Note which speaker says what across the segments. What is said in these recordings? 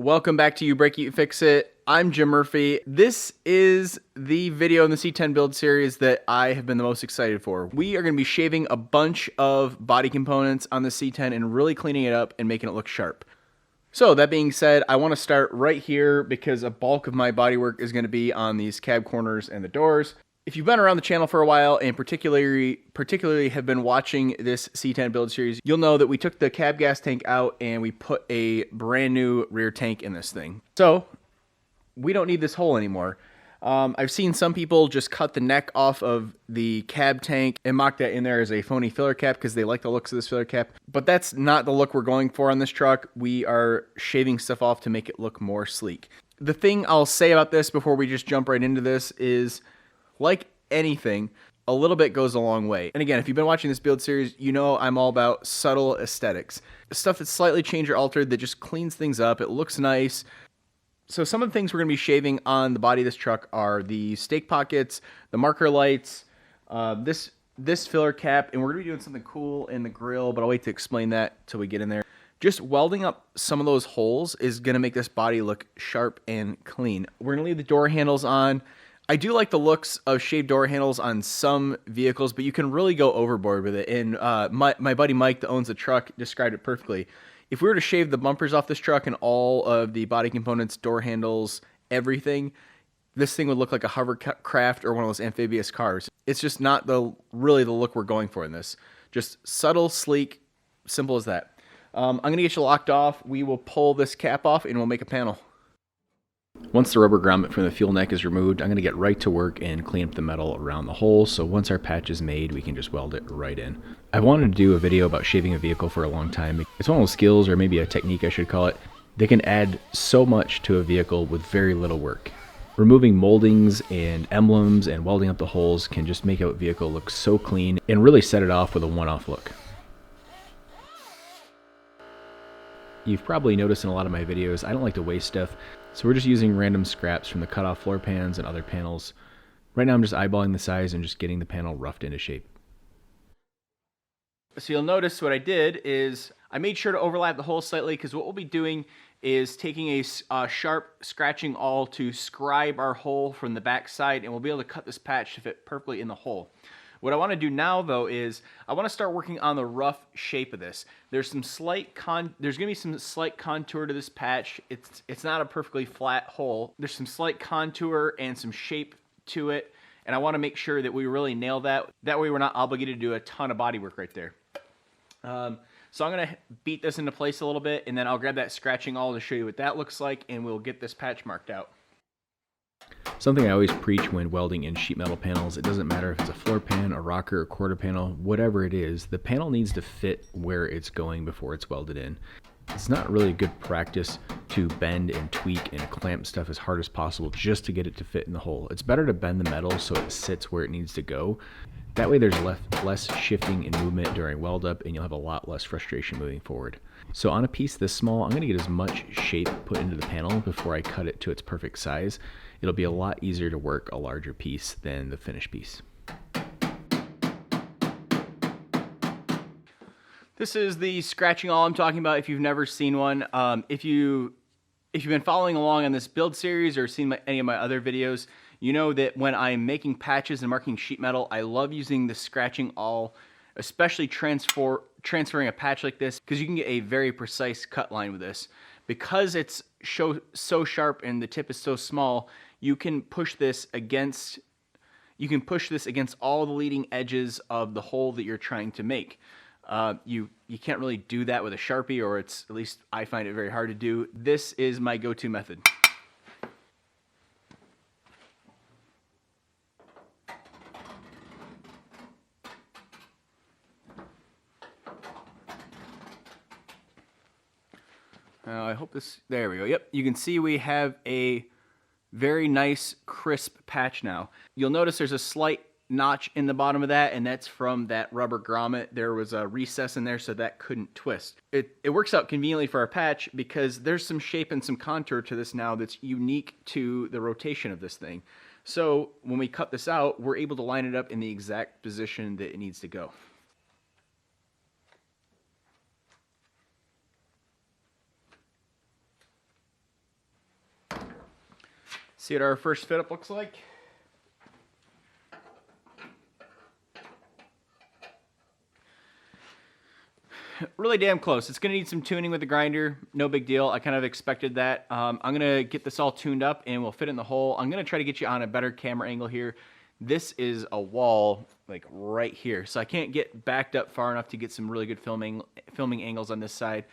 Speaker 1: Welcome back to You Break It, You Fix It. I'm Jim Murphy. This is the video in the C10 build series that I have been the most excited for. We are going to be shaving a bunch of body components on the C10 and really cleaning it up and making it look sharp. So that being said, I want to start right here because a bulk of my body work is going to be on these cab corners and the doors. If you've been around the channel for a while and particularly have been watching this C10 build series, you'll know that we took the cab gas tank out and we put a brand new rear tank in this thing. So we don't need this hole anymore. I've seen some people just cut the neck off of the cab tank and mock that in there as a phony filler cap because they like the looks of this filler cap. But that's not the look we're going for on this truck. We are shaving stuff off to make it look more sleek. The thing I'll say about this before we just jump right into this is, like anything, a little bit goes a long way. And again, if you've been watching this build series, you know I'm all about subtle aesthetics. Stuff that's slightly changed or altered that just cleans things up. It looks nice. So some of the things we're going to be shaving on the body of this truck are the stake pockets, the marker lights, this filler cap, and we're going to be doing something cool in the grill, but I'll wait to explain that till we get in there. Just welding up some of those holes is going to make this body look sharp and clean. We're going to leave the door handles on. I do like the looks of shaved door handles on some vehicles, but you can really go overboard with it. And my buddy Mike that owns the truck described it perfectly. If we were to shave the bumpers off this truck and all of the body components, door handles, everything, this thing would look like a hovercraft or one of those amphibious cars. It's just not really the look we're going for in this. Just subtle, sleek, simple as that. I'm going to get you locked off. We will pull this cap off and we'll make a panel. Once the rubber grommet from the fuel neck is removed, I'm going to get right to work and clean up the metal around the hole, so once our patch is made, we can just weld it right in. I wanted to do a video about shaving a vehicle for a long time. It's one of those skills, or maybe a technique I should call it, that can add so much to a vehicle with very little work. Removing moldings and emblems and welding up the holes can just make a vehicle look so clean and really set it off with a one-off look. You've probably noticed in a lot of my videos, I don't like to waste stuff, so we're just using random scraps from the cut-off floor pans and other panels. Right now I'm just eyeballing the size and just getting the panel roughed into shape. So you'll notice what I did is I made sure to overlap the hole slightly because what we'll be doing is taking a sharp scratching awl to scribe our hole from the back side, and we'll be able to cut this patch to fit perfectly in the hole. What I want to do now, though, is I want to start working on the rough shape of this. There's going to be some slight contour to this patch. It's not a perfectly flat hole. There's some slight contour and some shape to it, and I want to make sure that we really nail that. That way we're not obligated to do a ton of body work right there. So I'm going to beat this into place a little bit, and then I'll grab that scratching awl to show you what that looks like, and we'll get this patch marked out. Something I always preach when welding in sheet metal panels, it doesn't matter if it's a floor pan, a rocker, a quarter panel, whatever it is, the panel needs to fit where it's going before it's welded in. It's not really good practice to bend and tweak and clamp stuff as hard as possible just to get it to fit in the hole. It's better to bend the metal so it sits where it needs to go. That way there's less shifting and movement during weld up, and you'll have a lot less frustration moving forward. So on a piece this small, I'm going to get as much shape put into the panel before I cut it to its perfect size. It'll be a lot easier to work a larger piece than the finished piece. This is the scratching awl I'm talking about if you've never seen one. If you've been following along on this build series or seen any of my other videos, you know that when I'm making patches and marking sheet metal, I love using the scratching awl, especially transferring a patch like this, because you can get a very precise cut line with this. Because it's so sharp and the tip is so small, you can push this against all the leading edges of the hole that you're trying to make. You can't really do that with a Sharpie, or at least I find it very hard to do. This is my go-to method. I hope this, there we go. Yep, you can see we have a very nice crisp patch now. You'll notice there's a slight notch in the bottom of that, and that's from that rubber grommet. There was a recess in there so that couldn't twist. It works out conveniently for our patch because there's some shape and some contour to this now that's unique to the rotation of this thing. So when we cut this out, we're able to line it up in the exact position that it needs to go. See what our first fit up looks like. Really damn close. It's going to need some tuning with the grinder. No big deal. I kind of expected that. I'm going to get this all tuned up and we'll fit in the hole. I'm going to try to get you on a better camera angle here. This is a wall like right here, so I can't get backed up far enough to get some really good filming angles on this side.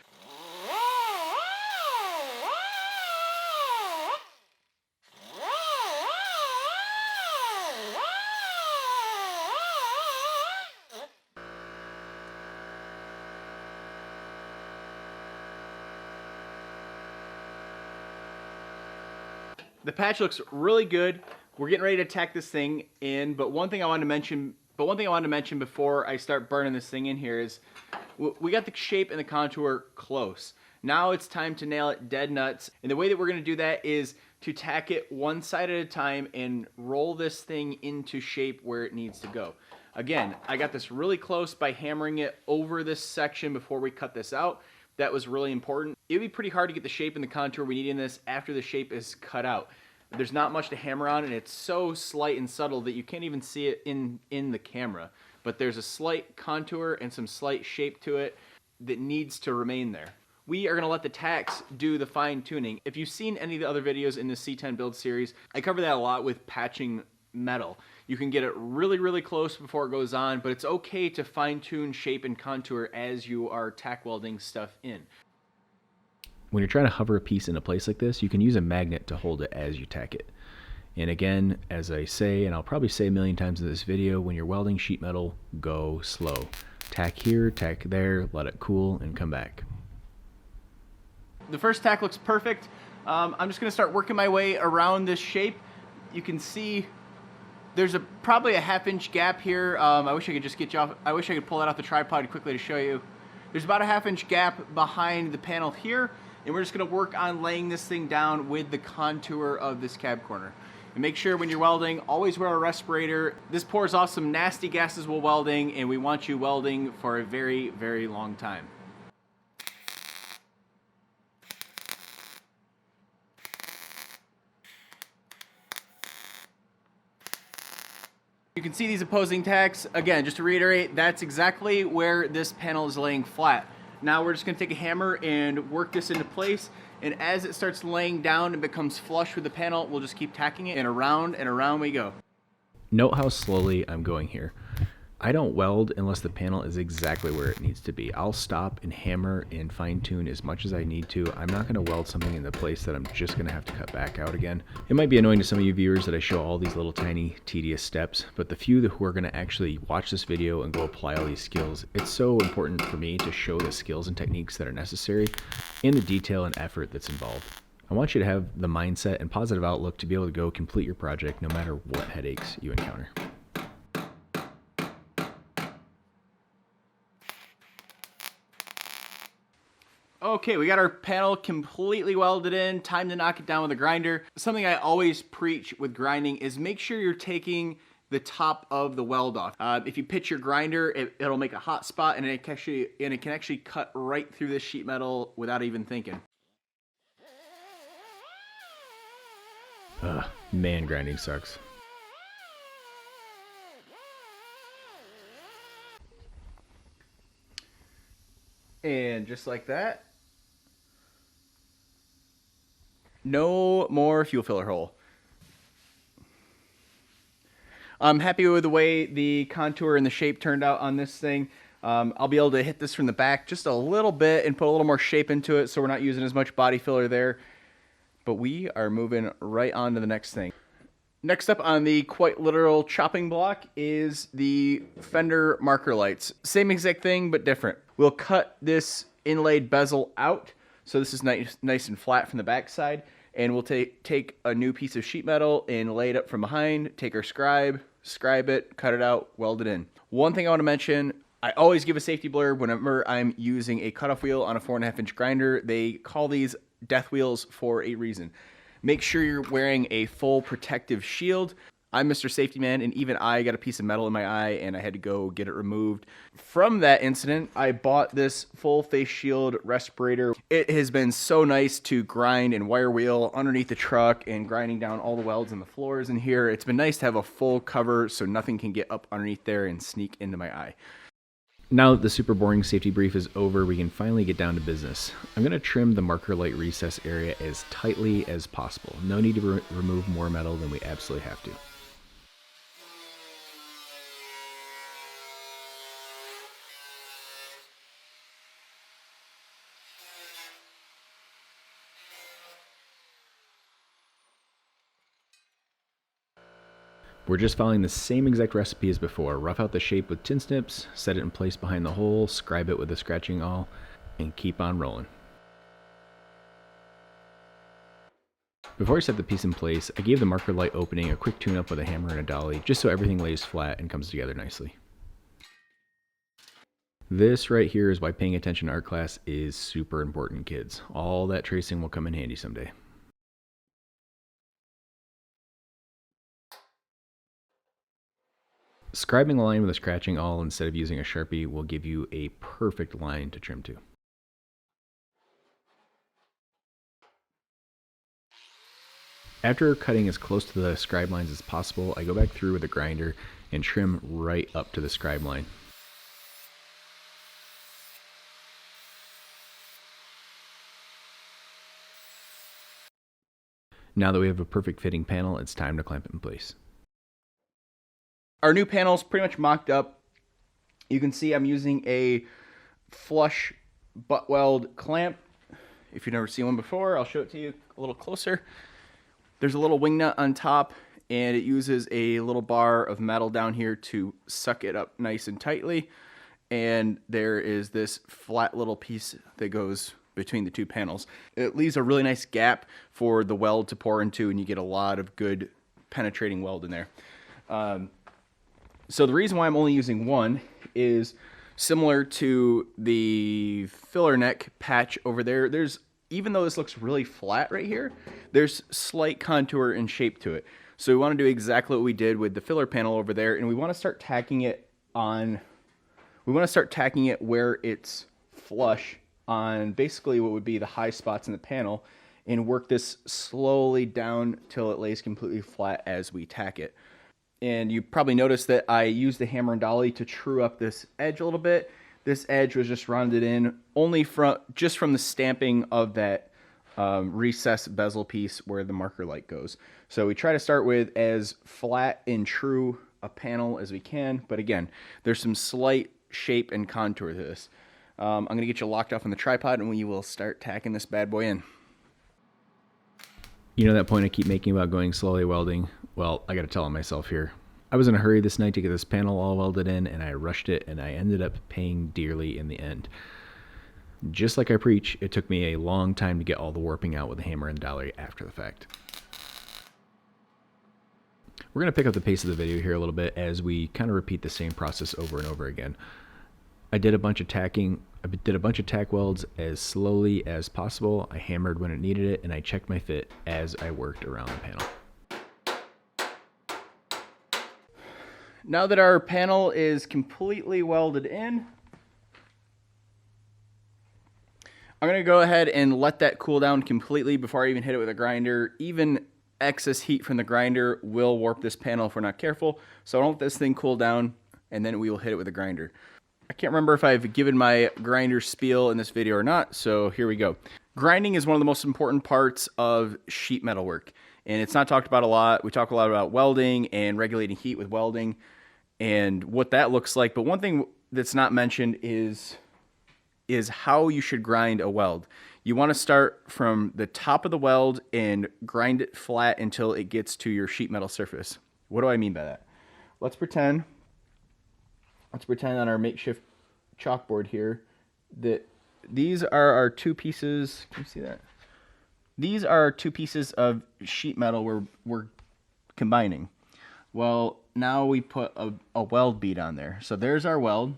Speaker 1: The patch looks really good. We're getting ready to tack this thing in, but one thing I wanted to mention before I start burning this thing in here is we got the shape and the contour close. Now it's time to nail it dead nuts. And the way that we're gonna do that is to tack it one side at a time and roll this thing into shape where it needs to go. Again, I got this really close by hammering it over this section before we cut this out. That was really important. It would be pretty hard to get the shape and the contour we need in this after the shape is cut out. There's not much to hammer on, and it's so slight and subtle that you can't even see it in the camera. But there's a slight contour and some slight shape to it that needs to remain there. We are gonna let the tacks do the fine tuning. If you've seen any of the other videos in the C10 build series, I cover that a lot with patching metal. You can get it really, really close before it goes on, but it's okay to fine tune shape and contour as you are tack welding stuff in. When you're trying to hover a piece into place like this, you can use a magnet to hold it as you tack it. And again, as I say, and I'll probably say a million times in this video, when you're welding sheet metal, go slow. Tack here, tack there, let it cool, and come back. The first tack looks perfect. I'm just gonna start working my way around this shape. You can see there's probably a ½ inch gap here. I wish I could just get you off. I wish I could pull that off the tripod quickly to show you. There's about a ½ inch gap behind the panel here, and we're just gonna work on laying this thing down with the contour of this cab corner. And make sure when you're welding, always wear a respirator. This pours off some nasty gases while welding, and we want you welding for a very, very long time. You can see these opposing tacks. Again, just to reiterate, that's exactly where this panel is laying flat. Now we're just gonna take a hammer and work this into place, and as it starts laying down and becomes flush with the panel, we'll just keep tacking it, and around we go. Note how slowly I'm going here. I don't weld unless the panel is exactly where it needs to be. I'll stop and hammer and fine tune as much as I need to. I'm not gonna weld something in the place that I'm just gonna have to cut back out again. It might be annoying to some of you viewers that I show all these little tiny tedious steps, but the few who are gonna actually watch this video and go apply all these skills, it's so important for me to show the skills and techniques that are necessary and the detail and effort that's involved. I want you to have the mindset and positive outlook to be able to go complete your project no matter what headaches you encounter. Okay, we got our panel completely welded in. Time to knock it down with a grinder. Something I always preach with grinding is make sure you're taking the top of the weld off. If you pitch your grinder, it'll make a hot spot, and it can actually cut right through this sheet metal without even thinking. Man, grinding sucks. And just like that, no more fuel filler hole. I'm happy with the way the contour and the shape turned out on this thing. I'll be able to hit this from the back just a little bit and put a little more shape into it so we're not using as much body filler there. But we are moving right on to the next thing. Next up on the quite literal chopping block is the fender marker lights. Same exact thing, but different. We'll cut this inlaid bezel out, so this is nice and flat from the back side, and we'll take a new piece of sheet metal and lay it up from behind, take our scribe it, cut it out, weld it in. One thing I want to mention, I always give a safety blurb whenever I'm using a cutoff wheel on a 4.5 inch grinder. They call these death wheels for a reason. Make sure you're wearing a full protective shield. I'm Mr. Safety Man, and even I got a piece of metal in my eye, and I had to go get it removed. From that incident, I bought this full face shield respirator. It has been so nice to grind and wire wheel underneath the truck and grinding down all the welds and the floors in here. It's been nice to have a full cover so nothing can get up underneath there and sneak into my eye. Now that the super boring safety brief is over, we can finally get down to business. I'm going to trim the marker light recess area as tightly as possible. No need to remove more metal than we absolutely have to. We're just following the same exact recipe as before. Rough out the shape with tin snips, set it in place behind the hole, scribe it with a scratching awl, and keep on rolling. Before I set the piece in place, I gave the marker light opening a quick tune-up with a hammer and a dolly, just so everything lays flat and comes together nicely. This right here is why paying attention to art class is super important, kids. All that tracing will come in handy someday. Scribing a line with a scratching awl instead of using a Sharpie will give you a perfect line to trim to. After cutting as close to the scribe lines as possible, I go back through with a grinder and trim right up to the scribe line. Now that we have a perfect fitting panel, it's time to clamp it in place. Our new panel is pretty much mocked up. You can see I'm using a flush butt weld clamp. If you've never seen one before, I'll show it to you a little closer. There's a little wing nut on top, and it uses a little bar of metal down here to suck it up nice and tightly. And there is this flat little piece that goes between the two panels. It leaves a really nice gap for the weld to pour into, and you get a lot of good penetrating weld in there. So the reason why I'm only using one is similar to the filler neck patch over there. Even though this looks really flat right here, there's slight contour and shape to it. So we want to do exactly what we did with the filler panel over there, and we want to start tacking it on, where it's flush on basically what would be the high spots in the panel, and work this slowly down till it lays completely flat as we tack it. And you probably noticed that I used the hammer and dolly to true up this edge a little bit. This edge was just rounded in only from the stamping of that recess bezel piece where the marker light goes. So we try to start with as flat and true a panel as we can, but again, there's some slight shape and contour to this. I'm going to get you locked off on the tripod, and we will start tacking this bad boy in. You know that point I keep making about going slowly welding? Well, I gotta tell on myself here. I was in a hurry this night to get this panel all welded in, and I rushed it, and I ended up paying dearly in the end. Just like I preach, it took me a long time to get all the warping out with the hammer and dolly after the fact. We're gonna pick up the pace of the video here a little bit as we kind of repeat the same process over and over again. I did a bunch of tack welds as slowly as possible. I hammered when it needed it, and I checked my fit as I worked around the panel. Now that our panel is completely welded in, I'm going to go ahead and let that cool down completely before I even hit it with a grinder. Even excess heat from the grinder will warp this panel if we're not careful. So I'll let this thing cool down, and then we will hit it with a grinder. I can't remember if I've given my grinder spiel in this video or not, so here we go. Grinding is one of the most important parts of sheet metal work, and it's not talked about a lot. We talk a lot about welding and regulating heat with welding and what that looks like, but one thing that's not mentioned is how you should grind a weld. You want to start from the top of the weld and grind it flat until it gets to your sheet metal surface. What do I mean by that? Let's pretend on our makeshift chalkboard here that these are our two pieces. Can you see that? These are our two pieces of sheet metal we're combining. Well, now we put a weld bead on there. So there's our weld.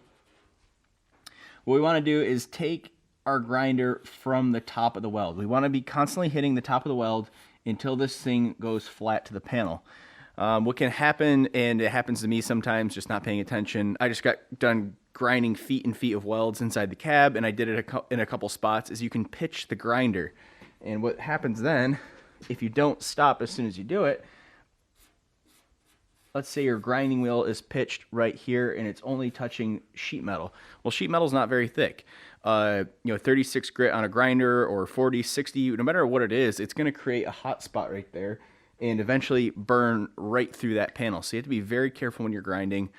Speaker 1: What we want to do is take our grinder from the top of the weld. We want to be constantly hitting the top of the weld until this thing goes flat to the panel. What can happen, and it happens to me sometimes, just not paying attention. I just got done grinding feet and feet of welds inside the cab, and I did it in a couple spots, is you can pitch the grinder. And what happens then, if you don't stop as soon as you do it, let's say your grinding wheel is pitched right here and it's only touching sheet metal. Well, sheet metal is not very thick. 36 grit on a grinder or 40, 60, no matter what it is, it's going to create a hot spot right there and eventually burn right through that panel. So you have to be very careful when you're grinding.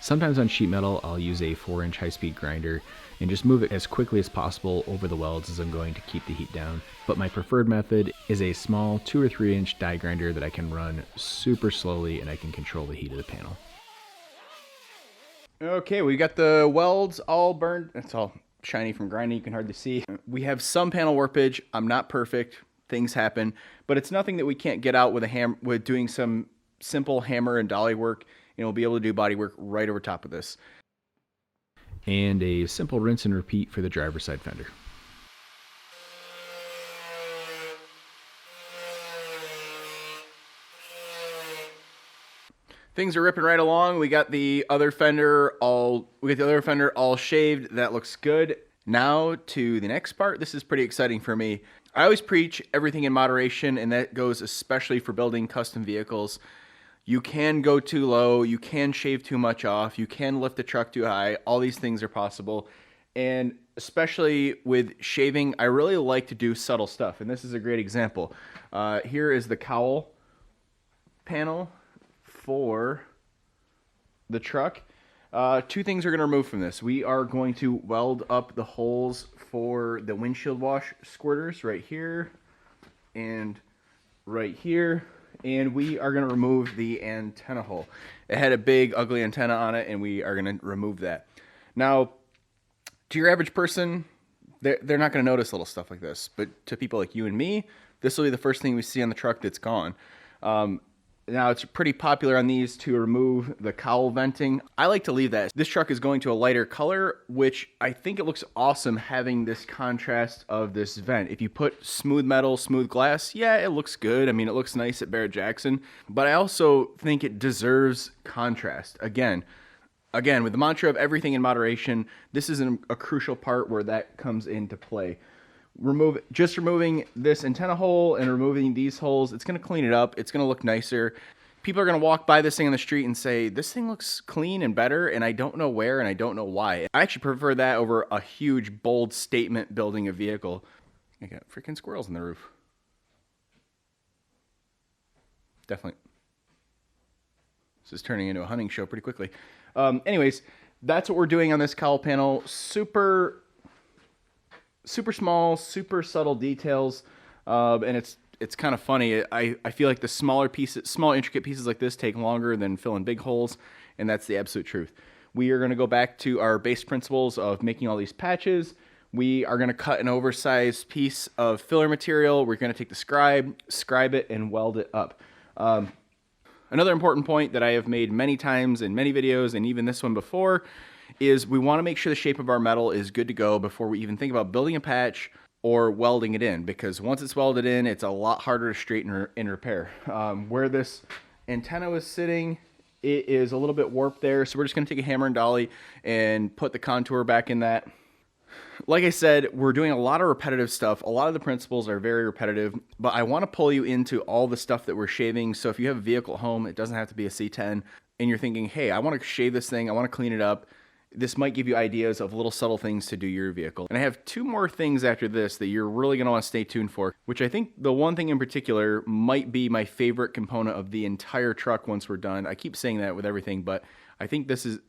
Speaker 2: Sometimes on sheet metal, I'll use a 4-inch high-speed grinder and just move it as quickly as possible over the welds as I'm going to keep the heat down. But my preferred method is a small 2 or 3-inch die grinder that I can run super slowly and I can control the heat of the panel.
Speaker 1: Okay, we got the welds all burned. It's all shiny from grinding, you can hardly see. We have some panel warpage. I'm not perfect, things happen, but it's nothing that we can't get out with with doing some simple hammer and dolly work, and we'll be able to do body work right over top of this.
Speaker 2: And a simple rinse and repeat for the driver's side fender.
Speaker 1: Things are ripping right along. We got the other fender all shaved. That looks good. Now to the next part. This is pretty exciting for me. I always preach everything in moderation, and that goes especially for building custom vehicles. You can go too low, you can shave too much off, you can lift the truck too high. All these things are possible. And especially with shaving, I really like to do subtle stuff. And this is a great example. Here is the cowl panel for the truck. Two things we're going to remove from this. We are going to weld up the holes for the windshield wash squirters right here and right here. And we are going to remove the antenna hole. It had a big ugly antenna on it, and we are going to remove that. Now, to your average person, they're not going to notice little stuff like this. But to people like you and me, this will be the first thing we see on the truck that's gone. Now, it's pretty popular on these to remove the cowl venting. I like to leave that. This truck is going to a lighter color, which I think it looks awesome having this contrast of this vent. If you put smooth metal, smooth glass, yeah, it looks good. I mean, it looks nice at Barrett-Jackson, but I also think it deserves contrast. Again, with the mantra of everything in moderation, this is a crucial part where that comes into play. Removing this antenna hole and removing these holes, it's going to clean it up. It's going to look nicer. People are going to walk by this thing on the street and say, this thing looks clean and better, and I don't know where and I don't know why. I actually prefer that over a huge, bold statement building a vehicle. I got freaking squirrels on the roof. Definitely. This is turning into a hunting show pretty quickly. Anyways, that's what we're doing on this cowl panel. Super small, super subtle details, and it's kind of funny. I feel like the small intricate pieces like this take longer than filling big holes, and that's the absolute truth. We are going to go back to our base principles of making all these patches. We are going to cut an oversized piece of filler material. We're going to take the scribe it, and weld it up. Another important point that I have made many times in many videos, and even this one before, is we want to make sure the shape of our metal is good to go before we even think about building a patch or welding it in, because once it's welded in, it's a lot harder to straighten and repair. Where this antenna was sitting, it is a little bit warped there, so we're just going to take a hammer and dolly and put the contour back in that. Like I said, we're doing a lot of repetitive stuff. A lot of the principles are very repetitive, but I want to pull you into all the stuff that we're shaving. So if you have a vehicle at home, it doesn't have to be a C10, and you're thinking, hey, I want to shave this thing, I want to clean it up, this might give you ideas of little subtle things to do your vehicle. And I have two more things after this that you're really going to want to stay tuned for, which I think the one thing in particular might be my favorite component of the entire truck once we're done. I keep saying that with everything, but I think this is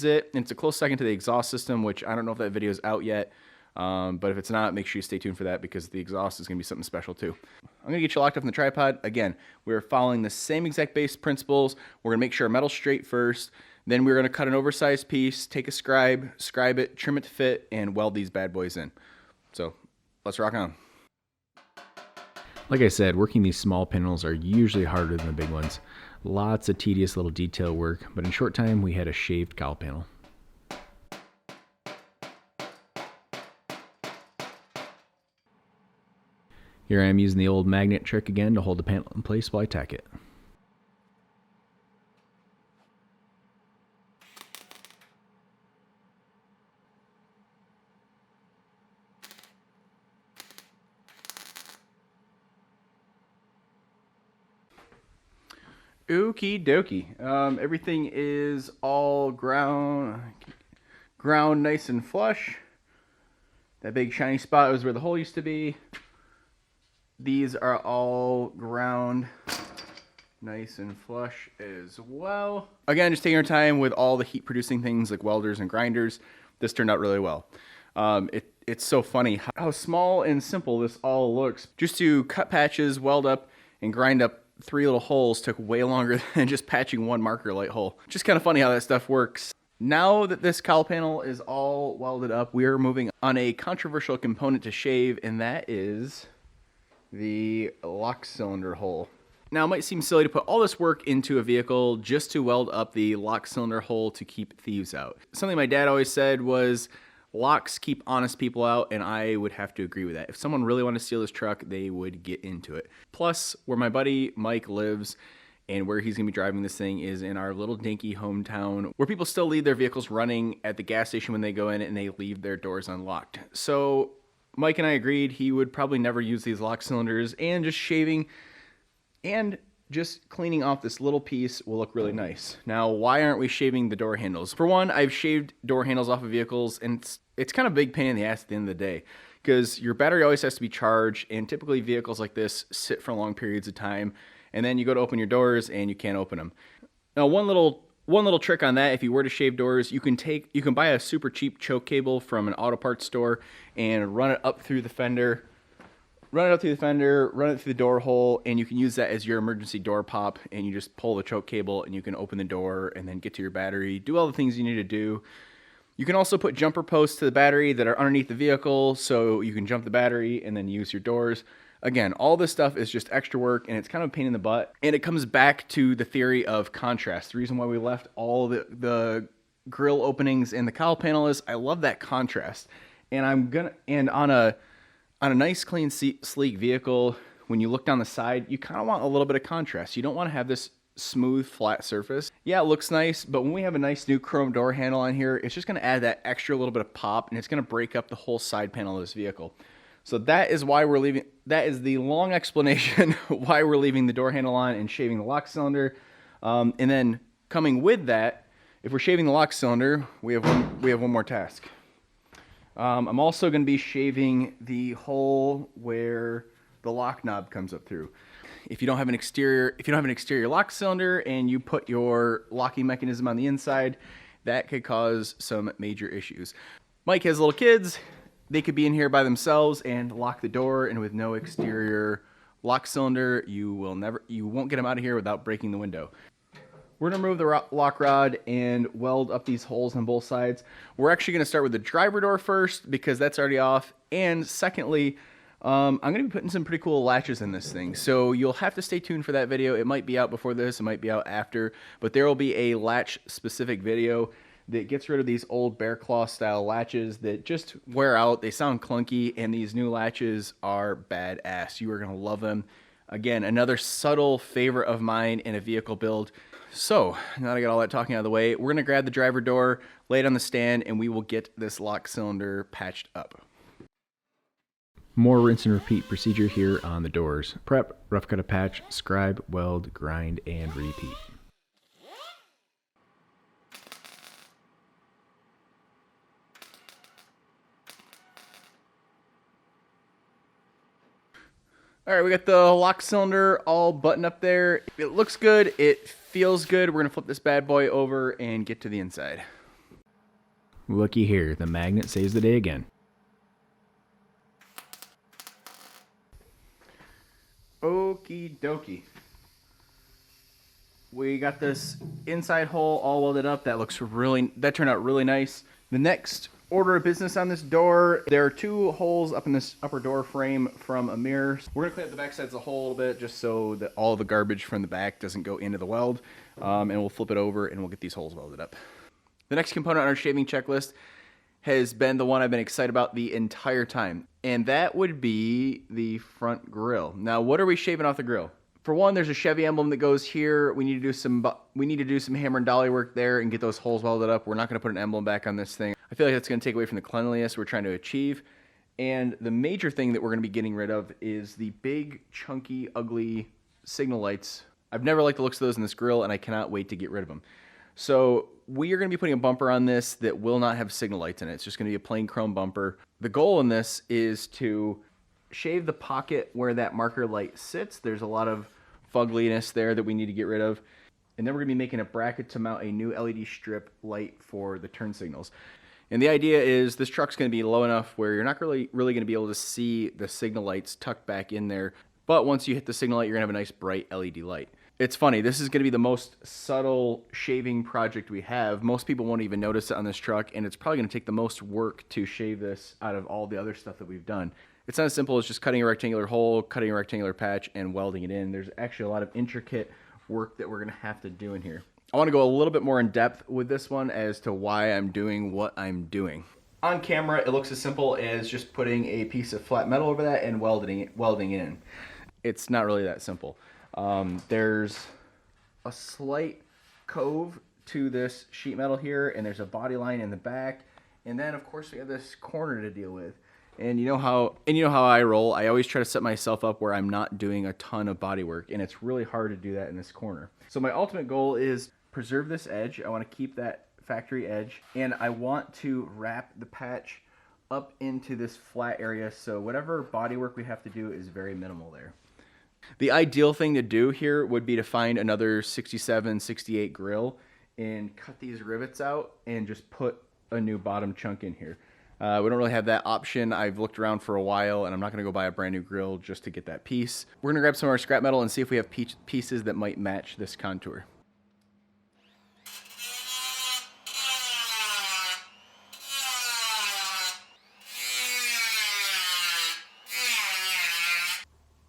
Speaker 1: it. And it's a close second to the exhaust system, which I don't know if that video is out yet. But if it's not, make sure you stay tuned for that, because the exhaust is going to be something special too. I'm going to get you locked up in the tripod. Again, we're following the same exact base principles. We're going to make sure our metal's straight first. Then we're going to cut an oversized piece, take a scribe it, trim it to fit, and weld these bad boys in. So let's rock on.
Speaker 2: Like I said, working these small panels are usually harder than the big ones. Lots of tedious little detail work, but in short time we had a shaved cowl panel. Here I am using the old magnet trick again to hold the panel in place while I tack it.
Speaker 1: Okie dokie. Everything is all ground nice and flush. That big shiny spot was where the hole used to be. These are all ground nice and flush as well. Again, just taking our time with all the heat producing things like welders and grinders. This turned out really well. It's so funny how small and simple this all looks. Just to cut patches, weld up, and grind up 3 little holes took way longer than just patching 1 marker light hole. Just kind of funny how that stuff works. Now that this cowl panel is all welded up, we are moving on a controversial component to shave, and that is the lock cylinder hole. Now, it might seem silly to put all this work into a vehicle just to weld up the lock cylinder hole to keep thieves out. Something my dad always said was, locks keep honest people out, and I would have to agree with that. If someone really wanted to steal this truck, they would get into it. Plus, where my buddy Mike lives and where he's going to be driving this thing is in our little dinky hometown where people still leave their vehicles running at the gas station when they go in, and they leave their doors unlocked. So Mike and I agreed he would probably never use these lock cylinders, and just shaving and just cleaning off this little piece will look really nice. Now, why aren't we shaving the door handles? For one, I've shaved door handles off of vehicles, and it's kind of a big pain in the ass at the end of the day because your battery always has to be charged, and typically vehicles like this sit for long periods of time, and then you go to open your doors and you can't open them. Now, one little trick on that, if you were to shave doors, you can buy a super cheap choke cable from an auto parts store and run it up through the fender, run it through the door hole, and you can use that as your emergency door pop, and you just pull the choke cable and you can open the door and then get to your battery, do all the things you need to do. You can also put jumper posts to the battery that are underneath the vehicle so you can jump the battery and then use your doors. Again, all this stuff is just extra work, and it's kind of a pain in the butt. And it comes back to the theory of contrast. The reason why we left all the grill openings in the cowl panel is I love that contrast. And on a nice, clean, sleek vehicle, when you look down the side, you kind of want a little bit of contrast. You don't want to have this smooth, flat surface. Yeah, it looks nice, but when we have a nice new chrome door handle on here, it's just going to add that extra little bit of pop, and it's going to break up the whole side panel of this vehicle. So that is why we're leaving. That is the long explanation why we're leaving the door handle on and shaving the lock cylinder. And then coming with that, if we're shaving the lock cylinder, we have one more task. I'm also going to be shaving the hole where the lock knob comes up through. If you don't have an exterior lock cylinder and you put your locking mechanism on the inside, that could cause some major issues. Mike has little kids. They could be in here by themselves and lock the door, and with no exterior lock cylinder, you won't get them out of here without breaking the window. We're going to remove the lock rod and weld up these holes on both sides. We're actually going to start with the driver door first because that's already off, and secondly, I'm going to be putting some pretty cool latches in this thing, so you'll have to stay tuned for that video. It might be out before this, it might be out after, but there will be a latch-specific video that gets rid of these old bear claw style latches that just wear out. They sound clunky, and these new latches are badass. You are going to love them. Again, another subtle favorite of mine in a vehicle build. So, now that I got all that talking out of the way, we're going to grab the driver door, lay it on the stand, and we will get this lock cylinder patched up.
Speaker 2: More rinse and repeat procedure here on the doors. Prep, rough cut a patch, scribe, weld, grind, and repeat.
Speaker 1: All right, we got the lock cylinder all buttoned up there. It looks good. It feels good. We're going to flip this bad boy over and get to the inside.
Speaker 2: Looky here, the magnet saves the day again.
Speaker 1: Okie dokie. We got this inside hole all welded up. That turned out really nice. The next order of business on this door, there are 2 holes up in this upper door frame from a mirror. We're gonna clean up the back sides of the hole a little bit just so that all the garbage from the back doesn't go into the weld. And we'll flip it over and we'll get these holes welded up. The next component on our shaving checklist has been the one I've been excited about the entire time, and that would be the front grille. Now, what are we shaving off the grille? For one, there's a Chevy emblem that goes here. We need to do some hammer and dolly work there and get those holes welded up. We're not going to put an emblem back on this thing. I feel like that's going to take away from the cleanliness we're trying to achieve. And the major thing that we're going to be getting rid of is the big, chunky, ugly signal lights I've never liked the looks of those in this grill, and I cannot wait to get rid of them. So we are going to be putting a bumper on this that will not have signal lights in it. It's just going to be a plain chrome bumper. The goal in this is to shave the pocket where that marker light sits. There's a lot of fugliness there that we need to get rid of. And then we're going to be making a bracket to mount a new LED strip light for the turn signals. And the idea is this truck's going to be low enough where you're not really going to be able to see the signal lights tucked back in there. But once you hit the signal light, you're going to have a nice bright LED light. It's funny, this is going to be the most subtle shaving project we have. Most people won't even notice it on this truck, and it's probably going to take the most work to shave this out of all the other stuff that we've done. It's not as simple as just cutting a rectangular hole, cutting a rectangular patch, and welding it in. There's actually a lot of intricate work that we're going to have to do in here. I want to go a little bit more in depth with this one as to why I'm doing what I'm doing. On camera, it looks as simple as just putting a piece of flat metal over that and welding in. It's not really that simple. There's a slight cove to this sheet metal here, and there's a body line in the back, and then of course we have this corner to deal with. And you know how I roll. I always try to set myself up where I'm not doing a ton of body work, and it's really hard to do that in this corner. So my ultimate goal is preserve this edge. I want to keep that factory edge, and I want to wrap the patch up into this flat area, so whatever body work we have to do is very minimal there. The ideal thing to do here would be to find another 67, 68 grill and cut these rivets out and just put a new bottom chunk in here. We don't really have that option. I've looked around for a while, and I'm not going to go buy a brand new grill just to get that piece. We're going to grab some of our scrap metal and see if we have pieces that might match this contour.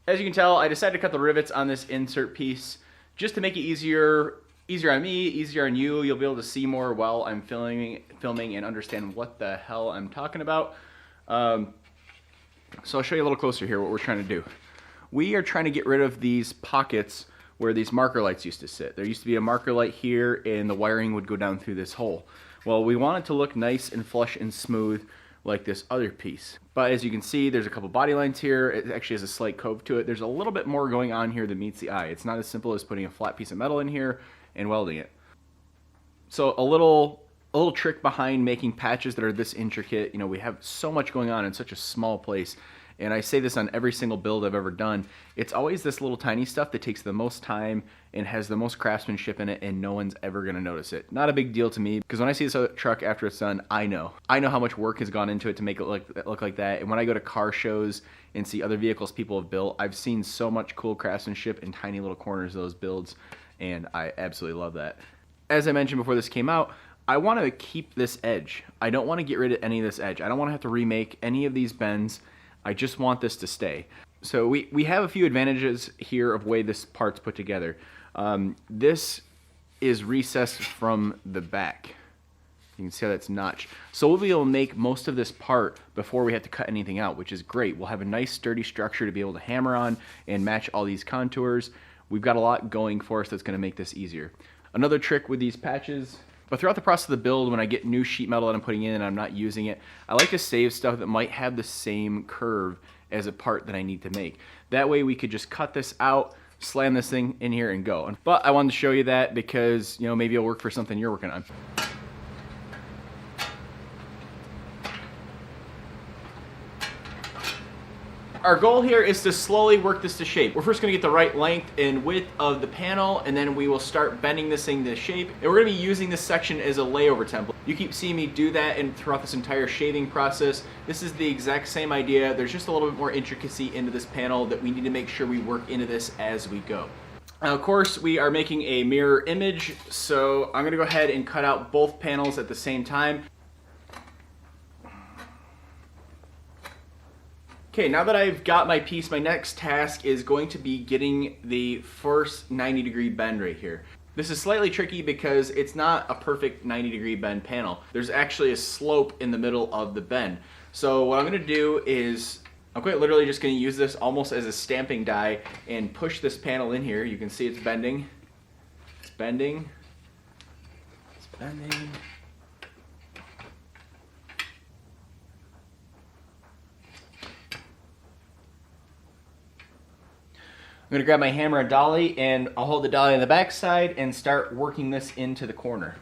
Speaker 1: As you can tell, I decided to cut the rivets on this insert piece just to make it easier on me, easier on you. You'll be able to see more while I'm filming and understand what the hell I'm talking about. So I'll show you a little closer here what we're trying to do. We are trying to get rid of these pockets where these marker lights used to sit. There used to be a marker light here, and the wiring would go down through this hole. Well, we want it to look nice and flush and smooth like this other piece. But as you can see, there's a couple body lines here. It actually has a slight cove to it. There's a little bit more going on here than meets the eye. It's not as simple as putting a flat piece of metal in here and welding it. So a little trick behind making patches that are this intricate. You know, we have so much going on in such a small place. And I say this on every single build I've ever done. It's always this little tiny stuff that takes the most time and has the most craftsmanship in it, and no one's ever gonna notice it. Not a big deal to me, because when I see this truck after it's done, I know how much work has gone into it to make it look like that. And when I go to car shows and see other vehicles people have built, I've seen so much cool craftsmanship in tiny little corners of those builds, and I absolutely love that. As I mentioned before this came out, I want to keep this edge. I don't want to get rid of any of this edge. I don't want to have to remake any of these bends. I just want this to stay. So we have a few advantages here of the way this part's put together. This is recessed from the back. You can see how that's notched. So we'll be able to make most of this part before we have to cut anything out, which is great. We'll have a nice sturdy structure to be able to hammer on and match all these contours. We've got a lot going for us that's going to make this easier. Another trick with these patches, but throughout the process of the build, when I get new sheet metal that I'm putting in and I'm not using it, I like to save stuff that might have the same curve as a part that I need to make. That way we could just cut this out, slam this thing in here and go. But I wanted to show you that because, you know, maybe it'll work for something you're working on. Our goal here is to slowly work this to shape. We're first gonna get the right length and width of the panel, and then we will start bending this thing to shape. And we're gonna be using this section as a layover template. You keep seeing me do that and throughout this entire shaving process. This is the exact same idea. There's just a little bit more intricacy into this panel that we need to make sure we work into this as we go. Now, of course, we are making a mirror image, so I'm gonna go ahead and cut out both panels at the same time. Okay, now that I've got my piece, my next task is going to be getting the first 90-degree bend right here. This is slightly tricky because it's not a perfect 90-degree bend panel. There's actually a slope in the middle of the bend. So what I'm gonna do is, I'm quite literally just gonna use this almost as a stamping die and push this panel in here. You can see it's bending, it's bending, it's bending. I'm gonna grab my hammer and dolly, and I'll hold the dolly on the back side and start working this into the corner.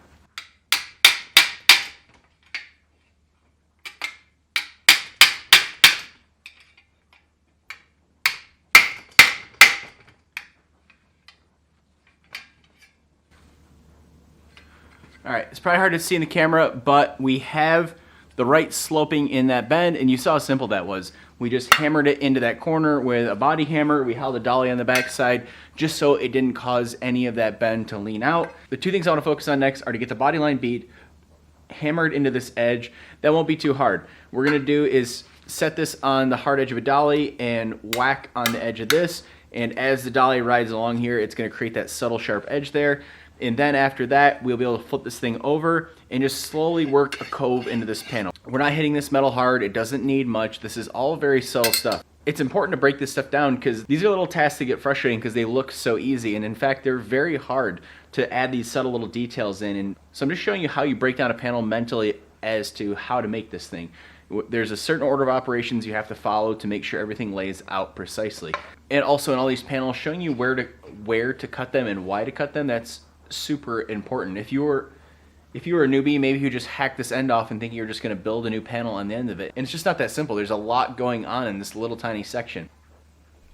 Speaker 1: All right, it's probably hard to see in the camera, but we have the right sloping in that bend, and you saw how simple that was. We just hammered it into that corner with a body hammer. We held a dolly on the back side just so it didn't cause any of that bend to lean out. The two things I want to focus on next are to get the body line bead hammered into this edge. That won't be too hard. What we're gonna do is set this on the hard edge of a dolly and whack on the edge of this, and as the dolly rides along here, it's gonna create that subtle sharp edge there. And then after that, we'll be able to flip this thing over and just slowly work a cove into this panel. We're not hitting this metal hard. It doesn't need much. This is all very subtle stuff. It's important to break this stuff down because these are little tasks that get frustrating because they look so easy. And in fact, they're very hard to add these subtle little details in. And so I'm just showing you how you break down a panel mentally as to how to make this thing. There's a certain order of operations you have to follow to make sure everything lays out precisely. And also in all these panels, showing you where to cut them and why to cut them, that's super important. If you were a newbie, maybe you just hack this end off and think you're just going to build a new panel on the end of it. And it's just not that simple. There's a lot going on in this little tiny section.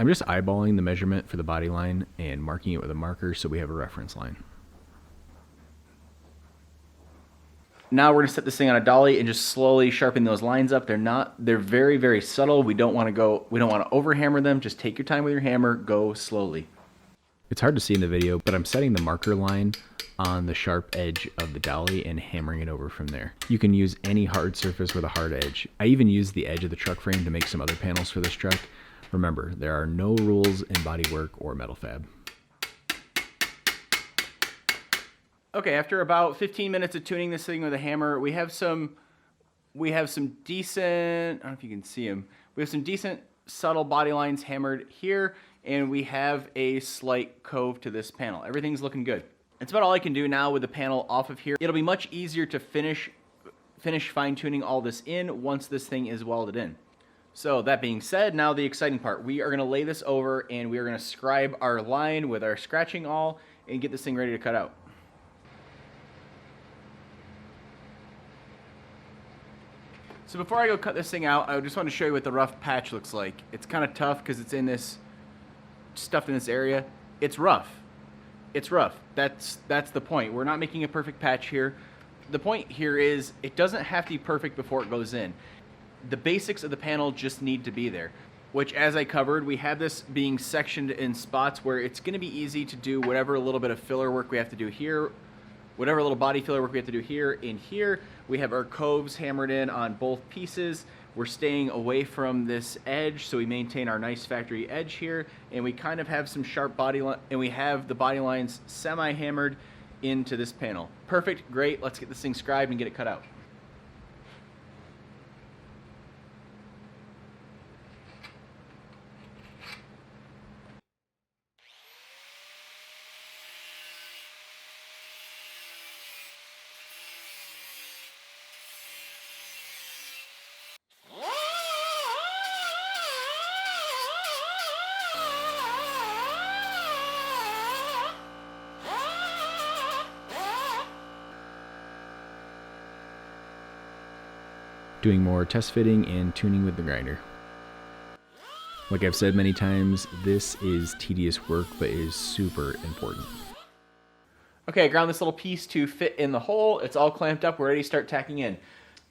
Speaker 2: I'm just eyeballing the measurement for the body line and marking it with a marker so we have a reference line.
Speaker 1: Now we're going to set this thing on a dolly and just slowly sharpen those lines up. They're very, very subtle. We don't want to over hammer them. Just take your time with your hammer, go slowly.
Speaker 2: It's hard to see in the video, but I'm setting the marker line on the sharp edge of the dolly and hammering it over from there. You can use any hard surface with a hard edge. I even used the edge of the truck frame to make some other panels for this truck. Remember, there are no rules in bodywork or metal fab.
Speaker 1: Okay, after about 15 minutes of tuning this thing with a hammer, we have some decent, I don't know if you can see them, we have some decent subtle body lines hammered here, and we have a slight cove to this panel. Everything's looking good. That's about all I can do now with the panel off of here. It'll be much easier to finish fine-tuning all this in once this thing is welded in. So that being said, now the exciting part. We are gonna lay this over and we are gonna scribe our line with our scratching awl and get this thing ready to cut out. So before I go cut this thing out, I just want to show you what the rough patch looks like. It's kind of tough because it's in this stuff in this area. It's rough. It's rough. That's the point. We're not making a perfect patch here. The point here is it doesn't have to be perfect before it goes in. The basics of the panel just need to be there, which, as I covered, we have this being sectioned in spots where it's going to be easy to do whatever little bit of filler work we have to do here, whatever little body filler work we have to do here. In here, we have our coves hammered in on both pieces. We're staying away from this edge, so we maintain our nice factory edge here, and we kind of have some sharp body line, and we have the body lines semi-hammered into this panel. Perfect, great. Let's get this thing scribed and get it cut out.
Speaker 2: Doing more test fitting and tuning with the grinder. Like I've said many times, this is tedious work, but it is super important.
Speaker 1: Okay, I ground this little piece to fit in the hole. It's all clamped up. We're ready to start tacking in.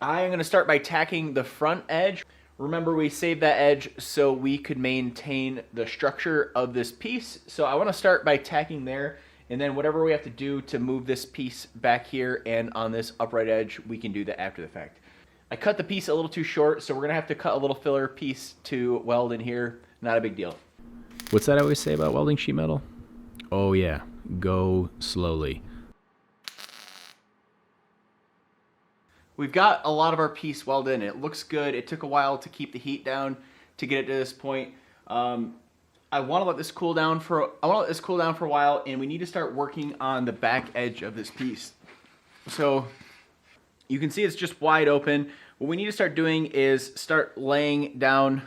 Speaker 1: I am going to start by tacking the front edge. Remember, we saved that edge so we could maintain the structure of this piece. So I want to start by tacking there, and then whatever we have to do to move this piece back here and on this upright edge, we can do that after the fact. I cut the piece a little too short, so we're going to have to cut a little filler piece to weld in here. Not a big deal.
Speaker 2: What's that I always say about welding sheet metal? Oh yeah, go slowly.
Speaker 1: We've got a lot of our piece welded in. It looks good. It took a while to keep the heat down to get it to this point. I want to let this cool down for a while, and we need to start working on the back edge of this piece. So you can see it's just wide open. What we need to start doing is laying down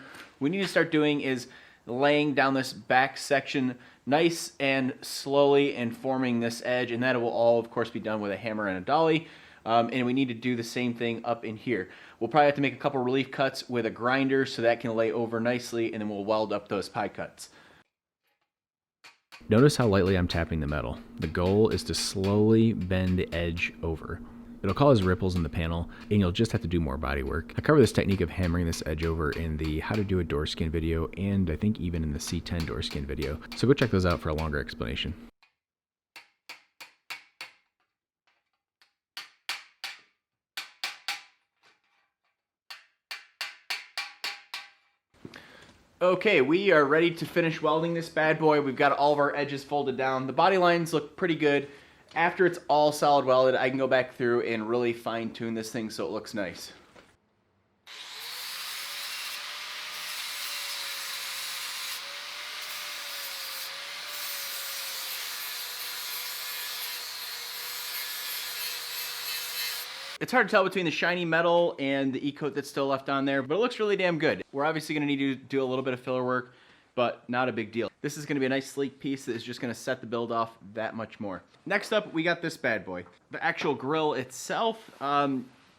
Speaker 1: laying down this back section nice and slowly and forming this edge, and that will all, of course, be done with a hammer and a dolly. And we need to do the same thing up in here. We'll probably have to make a couple relief cuts with a grinder so that can lay over nicely, and then we'll weld up those pie cuts.
Speaker 2: Notice how lightly I'm tapping the metal. The goal is to slowly bend the edge over. It'll cause ripples in the panel, and you'll just have to do more body work. I cover this technique of hammering this edge over in the how to do a door skin video, and I think even in the C10 door skin video. So go check those out for a longer explanation.
Speaker 1: Okay, we are ready to finish welding this bad boy. We've got all of our edges folded down. The body lines look pretty good. After it's all solid welded, I can go back through and really fine tune this thing so it looks nice. It's hard to tell between the shiny metal and the E-coat that's still left on there, but it looks really damn good. We're obviously going to need to do a little bit of filler work, but not a big deal. This is going to be a nice sleek piece that is just going to set the build off that much more. Next up, we got this bad boy. The actual grill itself,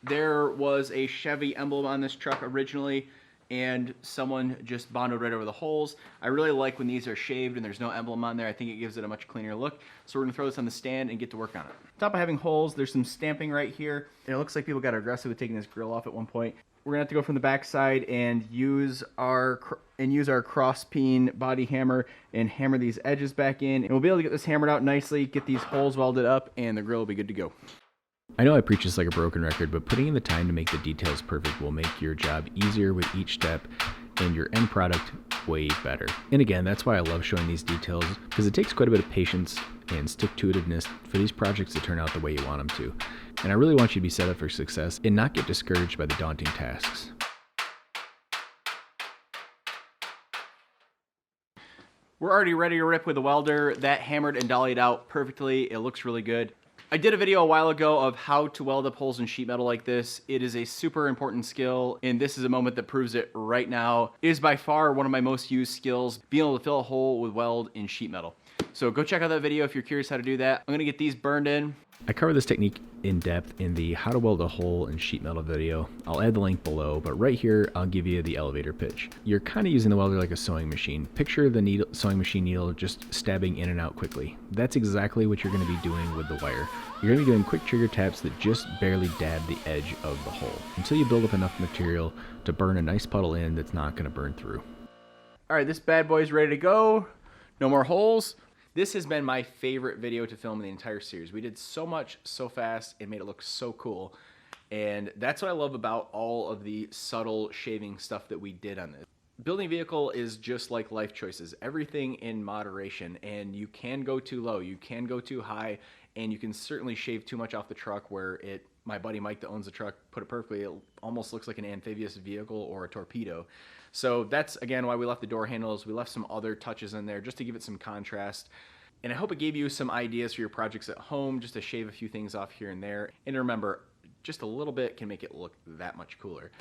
Speaker 1: there was a Chevy emblem on this truck originally, and someone just bonded right over the holes. I really like when these are shaved and there's no emblem on there. I think it gives it a much cleaner look. So we're gonna throw this on the stand and get to work on it. On top of having holes, there's some stamping right here. And it looks like people got aggressive with taking this grill off at one point. We're gonna have to go from the back side and use our cross peen body hammer and hammer these edges back in. And we'll be able to get this hammered out nicely, get these holes welded up, and the grill will be good to go.
Speaker 2: I know I preach this like a broken record, but putting in the time to make the details perfect will make your job easier with each step and your end product way better. And again, that's why I love showing these details, because it takes quite a bit of patience and stick-to-itiveness for these projects to turn out the way you want them to. And I really want you to be set up for success and not get discouraged by the daunting tasks.
Speaker 1: We're already ready to rip with the welder. That hammered and dollied out perfectly. It looks really good. I did a video a while ago of how to weld up holes in sheet metal like this. It is a super important skill, and this is a moment that proves it right now. It is by far one of my most used skills, being able to fill a hole with weld in sheet metal. So go check out that video if you're curious how to do that. I'm gonna get these burned in.
Speaker 2: I cover this technique in depth in the how to weld a hole in sheet metal video. I'll add the link below, but right here I'll give you the elevator pitch. You're kind of using the welder like a sewing machine. Picture the sewing machine needle just stabbing in and out quickly. That's exactly what you're going to be doing with the wire. You're going to be doing quick trigger taps that just barely dab the edge of the hole until you build up enough material to burn a nice puddle in that's not going to burn through.
Speaker 1: All right, this bad boy's ready to go. No more holes. This has been my favorite video to film in the entire series. We did so much so fast, it made it look so cool. And that's what I love about all of the subtle shaving stuff that we did on this. Building a vehicle is just like life choices. Everything in moderation, and you can go too low, you can go too high, and you can certainly shave too much off the truck where my buddy Mike that owns the truck put it perfectly, it almost looks like an amphibious vehicle or a torpedo. So that's, again, why we left the door handles. We left some other touches in there just to give it some contrast. And I hope it gave you some ideas for your projects at home, just to shave a few things off here and there. And remember, just a little bit can make it look that much cooler.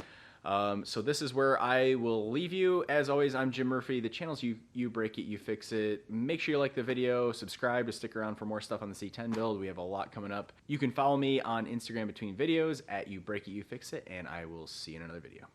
Speaker 1: So this is where I will leave you. As always, I'm Jim Murphy. The channel's You Break It, You Fix It. Make sure you like the video, subscribe to stick around for more stuff on the C10 build. We have a lot coming up. You can follow me on Instagram between videos at You Break It, You Fix It, and I will see you in another video.